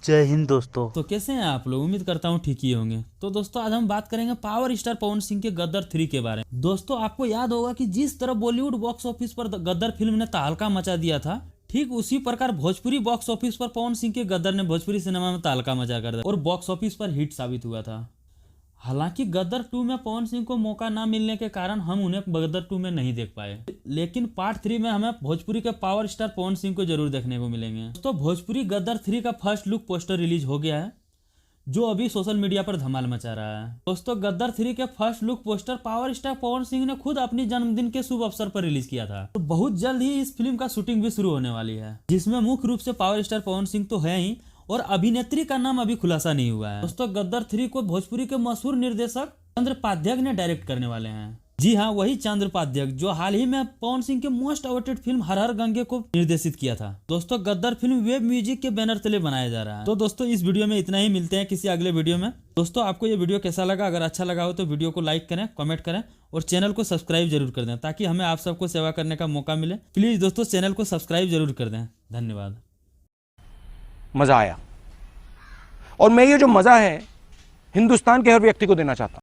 जय हिंद दोस्तों। तो कैसे हैं आप लोग? उम्मीद करता हूँ ठीक ही होंगे। तो दोस्तों आज हम बात करेंगे पावर स्टार पवन सिंह के गदर 3 के बारे में। दोस्तों आपको याद होगा कि जिस तरह बॉलीवुड बॉक्स ऑफिस पर गदर फिल्म ने तहलका मचा दिया था, ठीक उसी प्रकार भोजपुरी बॉक्स ऑफिस पर पवन सिंह के गदर ने भोजपुरी सिनेमा में तहलका मचा कर दिया और बॉक्स ऑफिस पर हिट साबित हुआ था। हालांकि गदर 2 में पवन सिंह को मौका ना मिलने के कारण हम उन्हें गदर 2 में नहीं देख पाए, लेकिन पार्ट 3 में हमें भोजपुरी के पावर स्टार पवन सिंह को जरूर देखने को मिलेंगे। दोस्तों भोजपुरी गदर 3 का फर्स्ट लुक पोस्टर रिलीज हो गया है, जो अभी सोशल मीडिया पर धमाल मचा रहा है। दोस्तों गदर 3 के first look poster power star Pawan Singh ने खुद अपनी जन्मदिन के शुभ अवसर पर रिलीज किया था। तो बहुत जल्द ही इस फिल्म का शूटिंग भी शुरू होने वाली है, जिसमें मुख्य रूप से पावर स्टार पवन सिंह तो है ही और अभिनेत्री का नाम अभी खुलासा नहीं हुआ है। दोस्तों गदर 3 को भोजपुरी के मशहूर निर्देशक चंद्र पाध्यक ने डायरेक्ट करने वाले हैं। जी हाँ, वही चंद्र पाध्यक जो हाल ही में पवन सिंह के मोस्ट अवॉइडेड फिल्म हर हर गंगे को निर्देशित किया था। दोस्तों गदर फिल्म वेब म्यूजिक के बैनर तले बनाया जा रहा है। तो दोस्तों इस वीडियो में इतना ही, मिलते हैं किसी अगले वीडियो में। दोस्तों आपको ये वीडियो कैसा लगा? अगर अच्छा लगा हो तो वीडियो को लाइक करें, कमेंट करें और चैनल को सब्सक्राइब जरूर कर दें, ताकि हमें आप सबको सेवा करने का मौका मिले। प्लीज दोस्तों चैनल को सब्सक्राइब जरूर कर दें। धन्यवाद। मजा आया और मैं ये जो मजा है हिंदुस्तान के हर व्यक्ति को देना चाहता हूं।